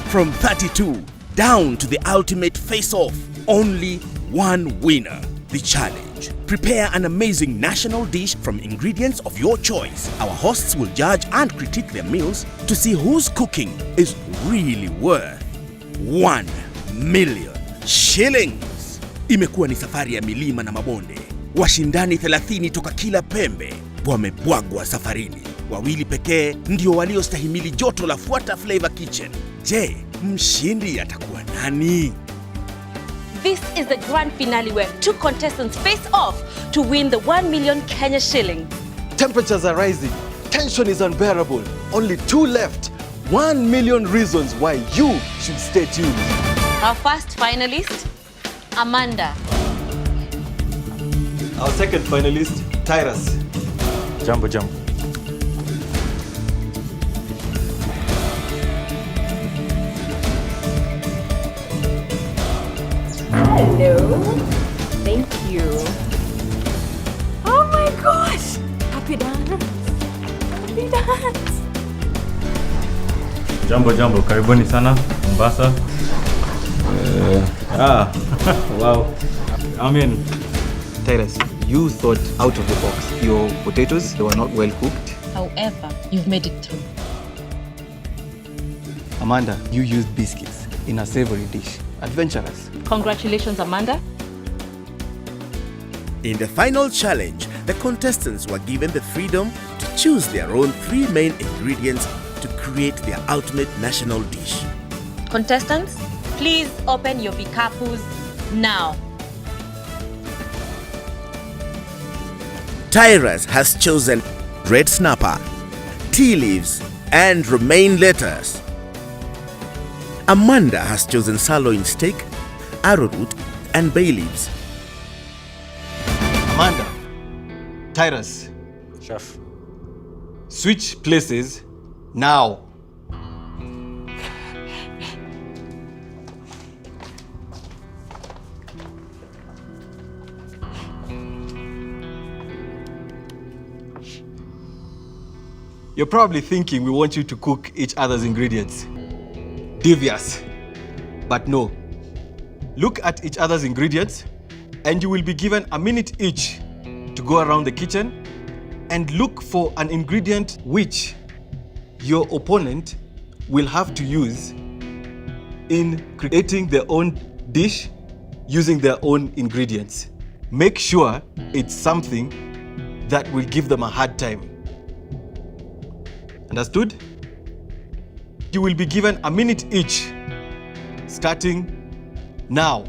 From 32 down to the ultimate face-off, only one winner. The challenge. Prepare an amazing national dish from ingredients of your choice. Our hosts will judge and critique their meals to see whose cooking is really worth 1 million shillings. Imekuwa ni safari ya milima na mabonde. Washindani 30 toka kila pembe wamebwagwa safarini. 2 pekee ndio waliostahimili joto la Fuata Flava Kitchen. Je, mshindi atakuwa nani? This is the grand finale where 2 contestants face off to win the 1 million Kenya shilling. Temperatures are rising. Tension is unbearable. Only 2 left. 1 million reasons why you should stay tuned. Our first finalist, Amanda. Our second finalist, Tyrus. Jambo, jambo. Hello. Thank you. Oh my gosh. Happy dance. Happy dance. Jambo, jambo. Karibuni sana Mombasa. Wow. I mean, Tyrus, you thought out of the box. Your potatoes, they were not well cooked. However, you've made it through. Amanda, you used biscuits in a savory dish. Adventurous. Congratulations, Amanda. In the final challenge, the contestants were given the freedom to choose their own 3 main ingredients to create their ultimate national dish. Contestants, please open your vikapus now. Tyrus has chosen red snapper, tea leaves, and romaine lettuce. Amanda has chosen sirloin steak, arrowroot, and bay leaves. Amanda, Tyrus, chef. switch places now. You're probably thinking we want you to cook each other's ingredients. Devious. But no. Look at each other's ingredients and you will be given a minute each to go around the kitchen and look for an ingredient which your opponent will have to use in creating their own dish using their own ingredients. Make sure it's something that will give them a hard time. Understood? You will be given a minute each, starting now.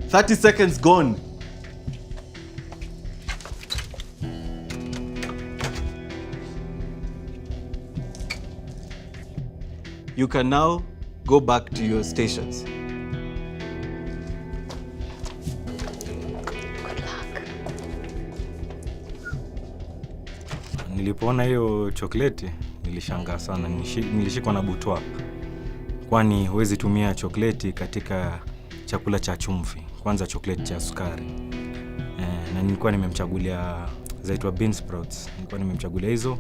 30 seconds gone. You can now go back to your stations. Nilipoona hiyo chokoleti nilishangaa sana, nilishikwa na butwa. Kwani huwezi tumia chokoleti katika chakula cha chumvi, kwanza chokoleti cha sukari. Na nilikuwa nimemchagulia zaitwa bean sprouts. Nilikuwa nimemchagulia hizo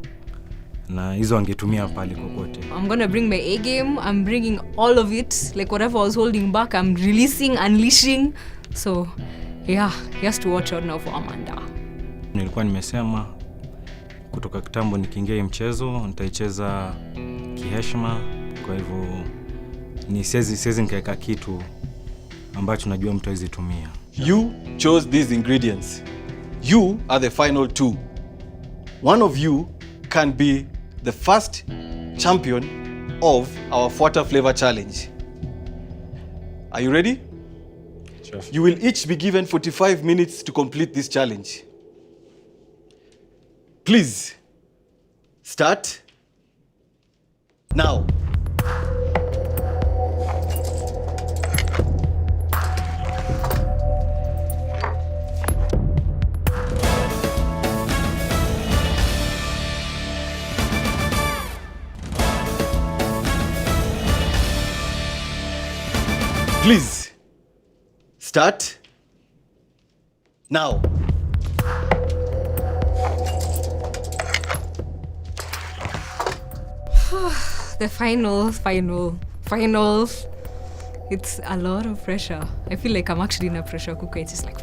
na hizo angetumia pale kokote. I'm going to bring my A game. I'm bringing all of it. Like whatever I was holding back, I'm releasing, unleashing. So, yeah, he has to watch out now for Amanda. Nilikuwa nimesema kutoka kitambo nikiingia hii mchezo nitaicheza kiheshima, kwa hivyo ni siwezi nikaeka kitu ambacho najua mtu hawezi tumia. You chose these ingredients. You are the final 2. One of you can be the first champion of our Fuata Flava Challenge. Are you ready? Chef. You will each be given 45 minutes to complete this challenge. Please, start now. Please, start now. The finals. It's a lot of pressure. I feel like I'm actually in a pressure cooker. It's just like...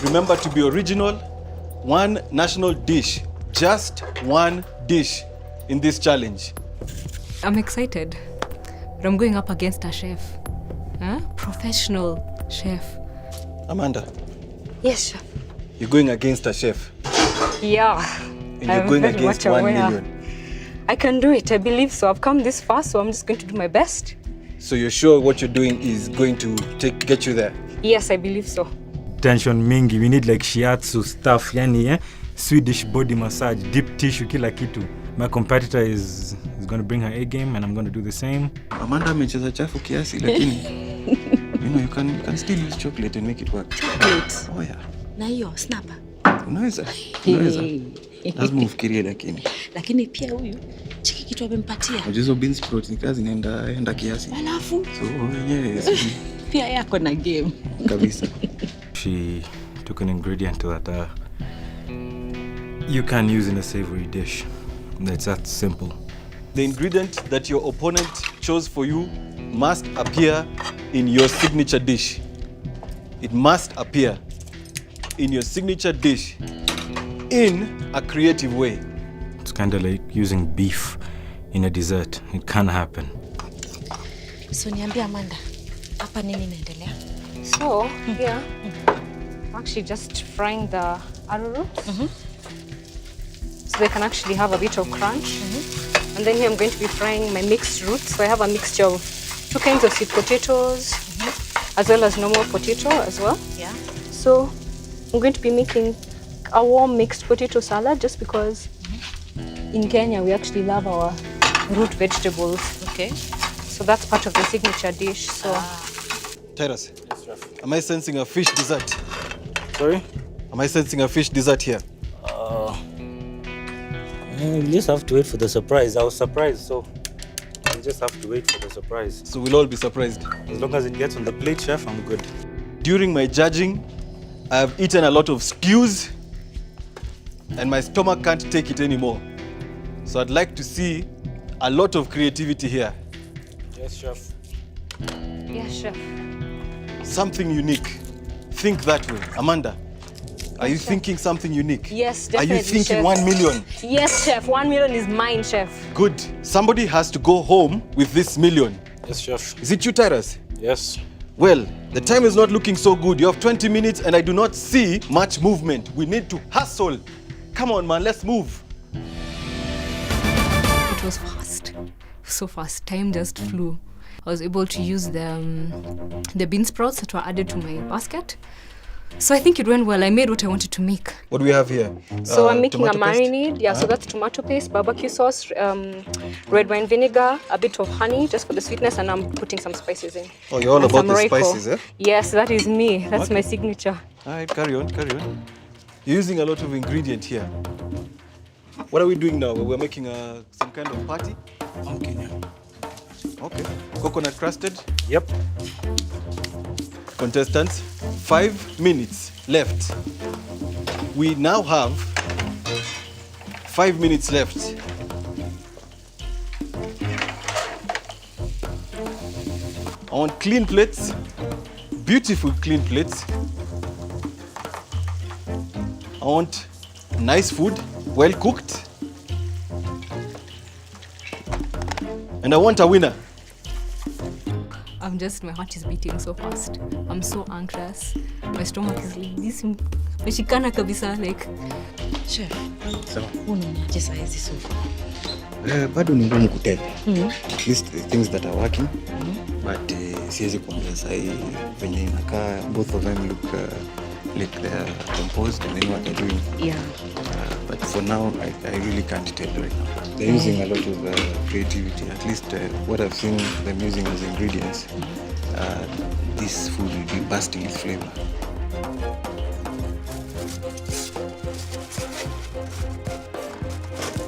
Remember to be original. One national dish. Just one dish in this challenge. I'm excited. But I'm going up against a chef. Professional chef. Amanda, Yes, chef. you're going against a chef. Yeah. And you're going against 1 million. I can do it. I believe so. I've come this far, so I'm just going to do my best. So you're sure what you're doing is going to get you there? Yes, I believe so. Tension mingi. We need like shiatsu stuff. Yani, Swedish body massage, deep tissue, kila kitu. My competitor is going to bring her A game and I'm going to do the same. Amanda amecheza chafu kiasi lakini you know you can still use chocolate and make it work. Chocolate. Oh yeah. Na hiyo snapper. Unaweza. Lazima ufikirie lakini. Lakini pia huyu chiki kitu amempatia. Unajua beans protein ni kazi inaenda kiasi. Alafu So yes. pia yako na game. Kabisa. She took an ingredient that you can use in a savory dish. It's that simple. The ingredient that your opponent chose for you must appear in your signature dish. It must appear in your signature dish in a creative way. It's kind of like using beef in a dessert. It can happen. So niambia Amanda, hapa nini inaendelea? So, here, I'm actually just frying the arrowroot. So they can actually have a bit of crunch. And then here I'm going to be frying my mixed roots. So I have a mixture of 2 kinds of sweet potatoes, as well as normal potato as well. Yeah. So I'm going to be making a warm mixed potato salad just because in Kenya we actually love our root vegetables. Okay. So that's part of the signature dish. So Tyrus, am I sensing a fish dessert? Sorry? Am I sensing a fish dessert here? You just have to wait for the surprise. I was surprised, so you just have to wait for the surprise. So we'll all be surprised. As long as it gets on the plate, chef, I'm good. During my judging, I have eaten a lot of stews and my stomach can't take it anymore. So I'd like to see a lot of creativity here. Yes, chef. yes, chef. Something unique. Think that way. Amanda, are you thinking something unique? Yes, Are definitely, you thinking chef. 1 million? Yes, chef. 1 million is mine, chef. Good. Somebody has to go home with this million. Yes, chef. Is it you, Tyrus? Yes. Well, the time is not looking so good. You have 20 minutes and I do not see much movement. We need to hustle. Come on, man, let's move. It was fast. So fast. Time just flew. I was able to use the bean sprouts that were added to my basket. So I think it went well. I made what I wanted to make. What do we have here? So I'm making a tomato paste? marinade. Yeah, so that's tomato paste, barbecue sauce, red wine vinegar, a bit of honey just for the sweetness, and I'm putting some spices in. Oh, you're all And about some the Royco. spices, eh? Yes, that is me. That's my signature. All right, carry on, carry on. You're using a lot of ingredient here. What are we doing now? We're making some kind of patty? Okay, yeah. Okay. Coconut crusted. Yep. Contestants, 5 minutes left. We now have 5 minutes left. I want clean plates, beautiful clean plates. I want nice food, well cooked. And I want a winner. My heart is beating so fast. I'm so anxious. My stomach is like this. Meshikana kabisa, like. Chef, unaonaje saa hizi so far? Bado ni ngumu kuteka. At least the things that are working. But siwezi kuambia sahi venye inakaa. Both of them look like they're composed and they know what they're doing. Yeah. But for now, I really can't tell right now. They're using a lot of creativity. At least what I've seen them using as ingredients, this food will be bursting with flavor.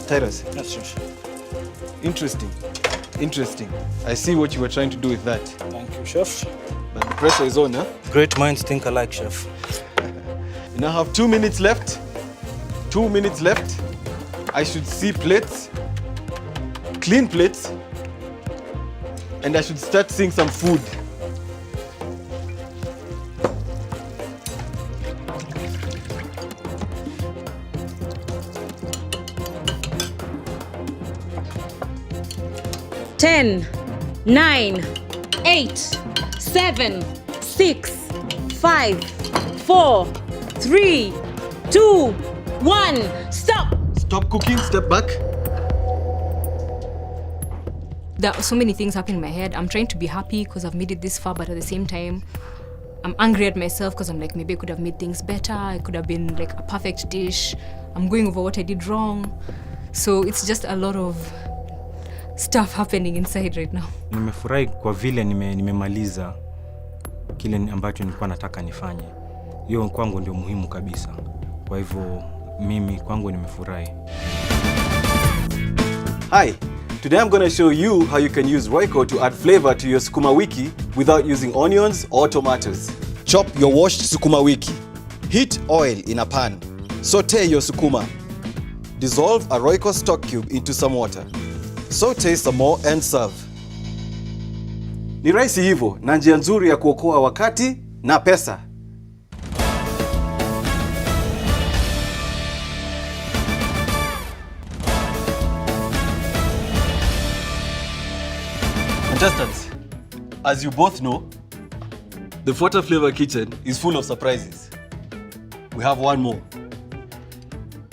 Tyrus, Yes, chef. interesting. Interesting. I see what you were trying to do with that. Thank you, chef. But the pressure is on, huh? Great minds think alike, chef. You now have 2 minutes left. 2 minutes left. I should see plates, clean plates, and I should start seeing some food. Ten, 9, 8, 7, 6, 5, 4, 3, 2, 1. Stop! Stop cooking, step back. There are so many things happening in my head. I'm trying to be happy because I've made it this far, but at the same time, I'm angry at myself because I'm like, maybe I could have made things better. I could have been like a perfect dish. I'm going over what I did wrong. So it's just a lot of stuff happening inside right now. Nimefurahi kwa vile nimemaliza kile ambacho nilikuwa nataka nifanye. Hiyo kwangu ndio muhimu kabisa. Kwa hivyo mimi kwangu nimefurahi. Hi, today I'm going to show you how you can use Royco to add flavor to your sukuma wiki without using onions or tomatoes. Chop your washed sukuma wiki. Heat oil in a pan. Saute your sukuma. Dissolve a Royco stock cube into some water. Saute some more and serve. Ni rahisi hivyo na njia nzuri ya kuokoa wakati na pesa. Contestants, as you both know, the Fuata Flava kitchen is full of surprises. We have one more.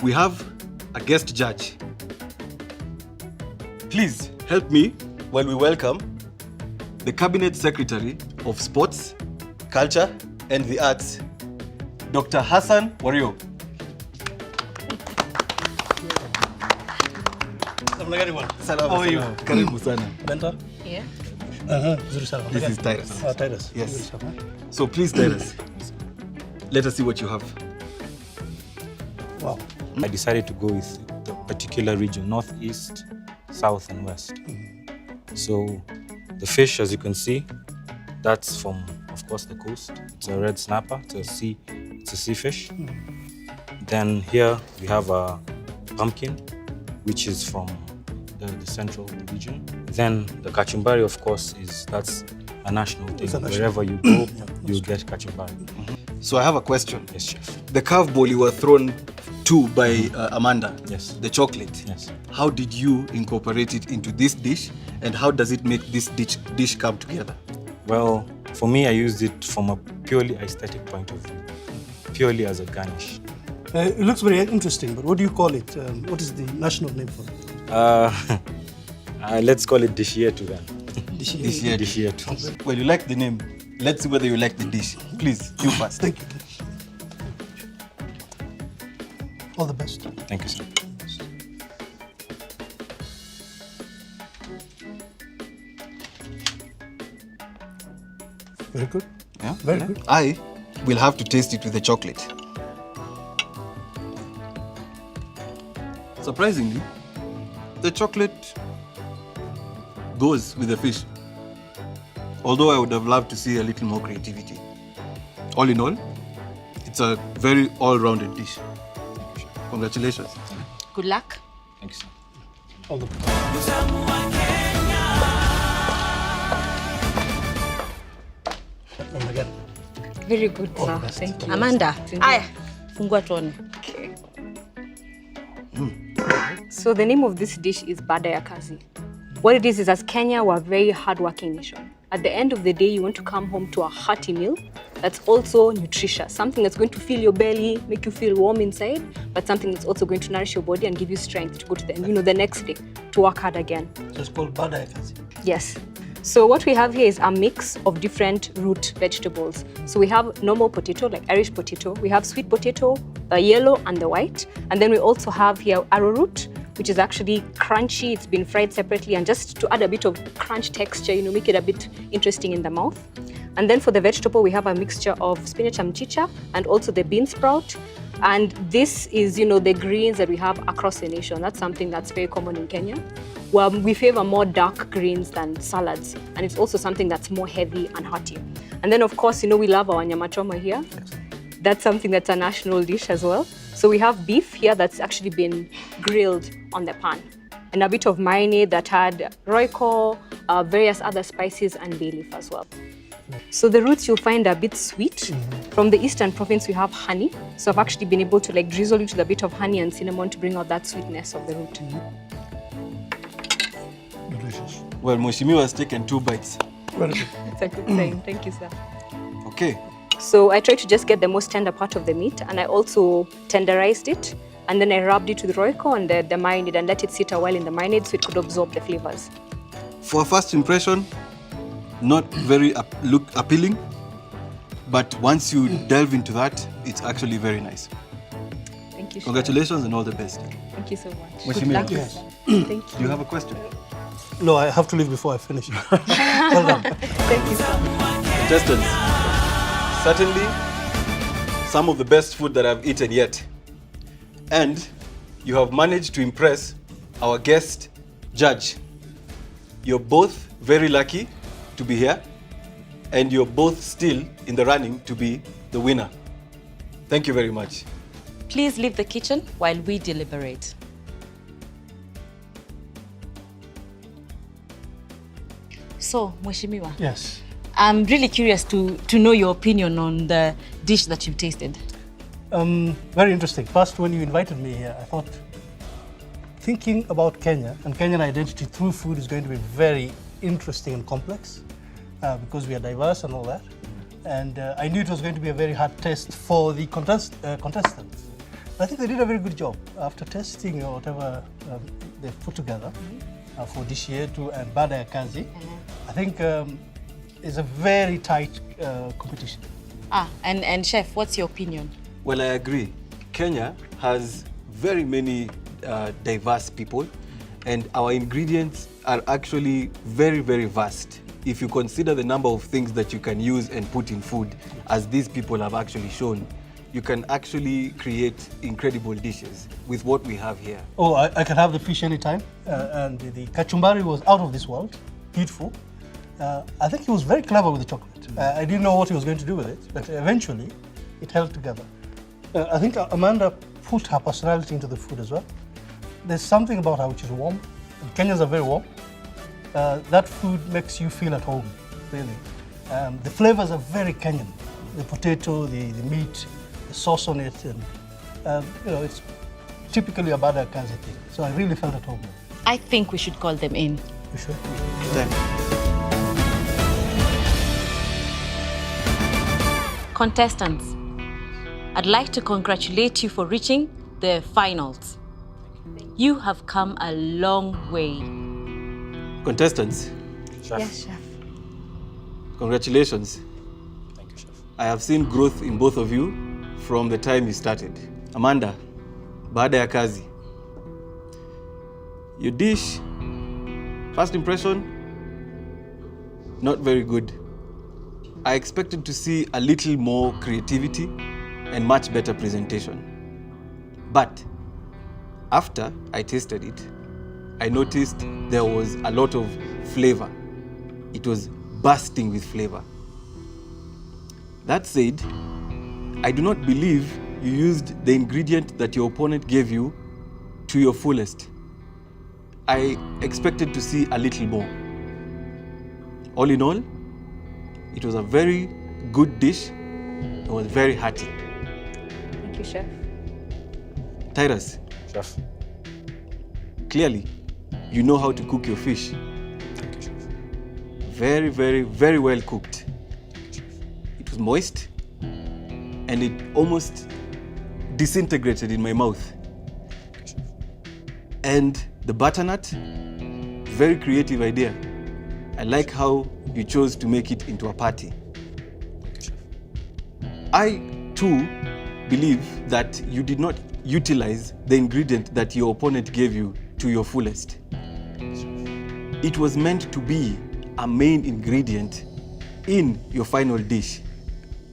We have a guest judge. Please help me while we welcome the Cabinet Secretary of Sports, Culture and the Arts, Dr. Hassan Wario. How are you? Karibu sana. Benta? Yeah. Zuri sana. This is Tyrus. Tyrus. Yes. Zuri sana. So please, Tyrus, let us see what you have. Wow. I decided to go with the particular region, northeast, south and west. So the fish, as you can see, that's from, of course, the coast. It's a red snapper, it's a sea fish. Then here we have a pumpkin, which is from the central region. Then the kachumbari, of course, that's a national thing. Wherever you go, you get kachumbari. So I have a question. Yes, chef. The curveball you were thrown to by Amanda, Yes. the chocolate. Yes. How did you incorporate it into this dish, and how does it make this dish come together? Well, for me, I used it from a purely aesthetic point of view, purely as a garnish. It looks very interesting, but what do you call it? What is the national name for it? Let's call it dishietu then. Dishietu. Well, you like the name. Let's see whether you like the dish. Please, you first. Thank you. All the best. Thank you, sir. Very good. Yeah? Very good. I will have to taste it with the chocolate. Surprisingly, the chocolate goes with the fish. Although I would have loved to see a little more creativity. All in all, it's a very all-rounded dish. Congratulations. Good luck. Thank you, sir. All the best. And again. Very good, All the sir. best. Thank you. Amanda, aya, fungua tuone. So the name of this dish is bada ya kazi. What it is as Kenya, we're a very hardworking nation. At the end of the day, you want to come home to a hearty meal that's also nutritious, something that's going to fill your belly, make you feel warm inside, but something that's also going to nourish your body and give you strength to go to the next day to work hard again. So it's called bada ya kazi. Yes. So what we have here is a mix of different root vegetables. So we have normal potato, like Irish potato. We have sweet potato, the yellow and the white. And then we also have here arrowroot, which is actually crunchy. It's been fried separately, and just to add a bit of crunch texture, make it a bit interesting in the mouth. And then for the vegetable, we have a mixture of spinach and mchicha and also the bean sprout. And this is, the greens that we have across the nation. That's something that's very common in Kenya. Well, we favor more dark greens than salads. And it's also something that's more heavy and hearty. And then, of course, we love our nyama choma here. That's something that's a national dish as well. So we have beef here that's actually been grilled on the pan, and a bit of marinade that had Royco, various other spices, and bay leaf as well. So the roots you'll find are a bit sweet. From the eastern province, we have honey. So I've actually been able to like drizzle it with a bit of honey and cinnamon to bring out that sweetness of the root. Delicious. Well, Mheshimiwa has taken 2 bites. Very good. It's a good sign. Thank you, sir. Okay. So I try to just get the most tender part of the meat, and I also tenderized it, and then I rubbed it with Royco and the marinade and let it sit a while in the marinade so it could absorb the flavors. For a first impression, not very appealing, but once you delve into that, it's actually very nice. Thank you, Chef. Congratulations and all the best. Thank you so much. Mheshimiwa. Good luck. Yes. Thank you. Do you have a question? No, I have to leave before I finish. Well done. Thank you, sir. Contestants, certainly some of the best food that I've eaten yet. And you have managed to impress our guest judge. You're both very lucky to be here, and you're both still in the running to be the winner. Thank you very much. Please leave the kitchen while we deliberate. So, Mheshimiwa, Yes. I'm really curious to know your opinion on the dish that you've tasted. Very interesting. First, when you invited me here, I thought thinking about Kenya and Kenyan identity through food is going to be very interesting and complex because we are diverse and all that. And I knew it was going to be a very hard test for the contestants. But I think they did a very good job after testing or whatever they've put together for this year too and Bada ya Kazi. I think it's a very tight competition. And Chef, what's your opinion? Well, I agree. Kenya has very many diverse people, and our ingredients are actually very, very vast. If you consider the number of things that you can use and put in food, as these people have actually shown, you can actually create incredible dishes with what we have here. Oh, I can have the fish anytime. And the kachumbari was out of this world, beautiful. I think he was very clever with the chocolate. I didn't know what he was going to do with it, but eventually it held together. I think Amanda put her personality into the food as well. There's something about her which is warm. And Kenyans are very warm. That food makes you feel at home, really. The flavors are very Kenyan. The potato, the meat, the sauce on it, and it's typically a Bada ya Kazi thing. So I really felt at home. I think we should call them in. You should. Contestants, I'd like to congratulate you for reaching the finals. You have come a long way. Contestants, Yes, Chef. congratulations. Thank you, Chef. I have seen growth in both of you from the time you started. Amanda, Bada ya Kazi. Your dish, first impression, not very good. I expected to see a little more creativity and much better presentation. But after I tasted it, I noticed there was a lot of flavor. It was bursting with flavor. That said, I do not believe you used the ingredient that your opponent gave you to your fullest. I expected to see a little more. All in all, it was a very good dish. It was very hearty. Thank you, Chef. Tyrus, Chef. clearly, you know how to cook your fish. Thank you, Chef. Very, very, very well cooked. It was moist, and it almost disintegrated in my mouth. And the butternut, very creative idea. I like how you chose to make it into a party. I, too, believe that you did not utilize the ingredient that your opponent gave you to your fullest. It was meant to be a main ingredient in your final dish.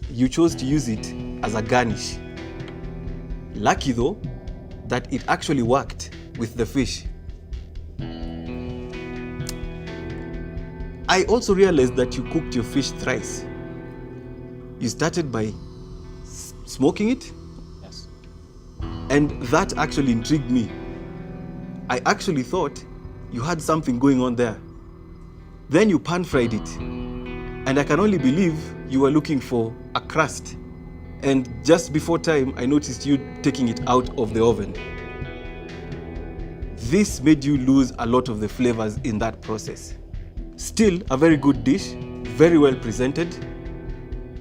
You chose to use it as a garnish. Lucky though, that it actually worked with the fish. I also realized that you cooked your fish thrice. You started by smoking it, Yes. And that actually intrigued me. I actually thought you had something going on there. Then you pan-fried it. And I can only believe you were looking for a crust. And just before time, I noticed you taking it out of the oven. This made you lose a lot of the flavors in that process. Still, a very good dish, very well presented.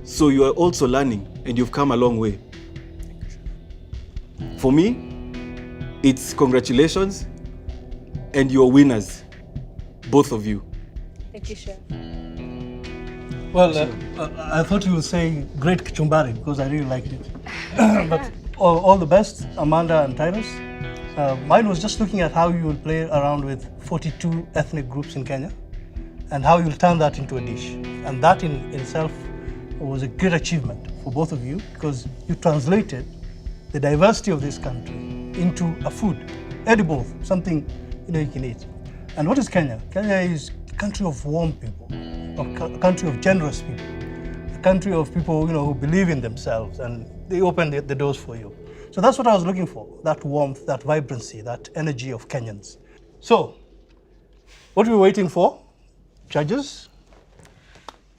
So you are also learning, and you've come a long way. For me, it's congratulations, and you're winners, both of you. Thank you, Chef. Well, I thought you would say great kachumbari because I really liked it. But all the best, Amanda and Tyrus. Mine was just looking at how you will play around with 42 ethnic groups in Kenya and how you'll turn that into a dish. And that in itself was a great achievement for both of you because you translated the diversity of this country into a food, edible, something you can eat. And what is Kenya? Kenya is a country of warm people, a country of generous people, a country of people who believe in themselves and they open the doors for you. So that's what I was looking for, that warmth, that vibrancy, that energy of Kenyans. So, what we're waiting for, judges,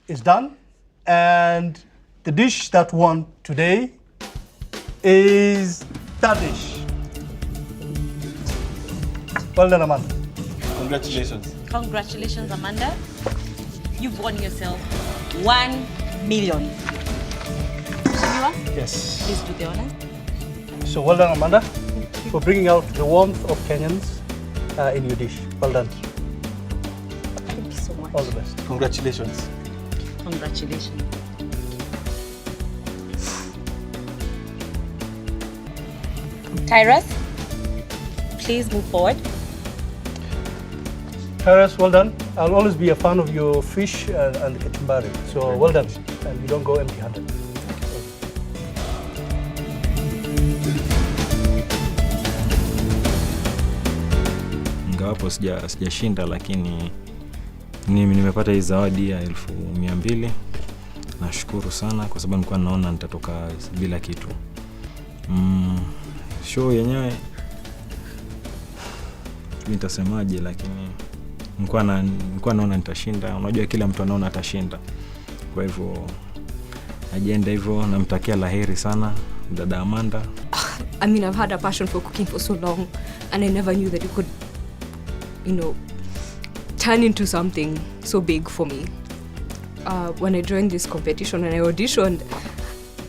is done. And the dish that won today is that dish. Well done, Amanda. Congratulations. Congratulations, Amanda. You've won yourself 1 million. Shamiwa, Yes. please do the honor. So well done, Amanda, for bringing out the warmth of Kenyans in your dish. Well done. Thank you so much. All the best. Congratulations. Congratulations. Tyrus, please move forward. Tyrus, well done. I'll always be a fan of your fish and the kachumbari. So well done. And you don't go empty-handed. Ingawapo sijashinda, lakini nimepata hii zawadi ya 1200. Nashukuru sana kwa sababu nilikuwa naona nitatoka bila kitu. Show yenyewe nitasemaje, lakini nilikuwa naona nitashinda. Unajua kila mtu anaona atashinda. Kwa hivyo ajenda hivyo, namtakia laheri sana dada Amanda. I mean, I've had a passion for cooking for so long and I never knew that it could, turn into something so big for me. When I joined this competition and I auditioned,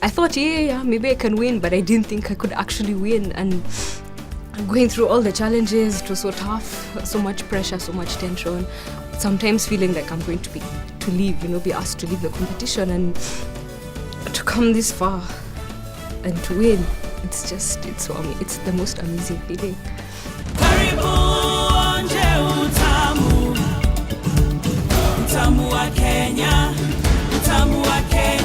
I thought, yeah, maybe I can win, but I didn't think I could actually win. And going through all the challenges, it was so tough, so much pressure, so much tension. Sometimes feeling like I'm going to leave, be asked to leave the competition, and to come this far and to win, it's the most amazing feeling. Utamu wa Kenya, utamu wa Kenya.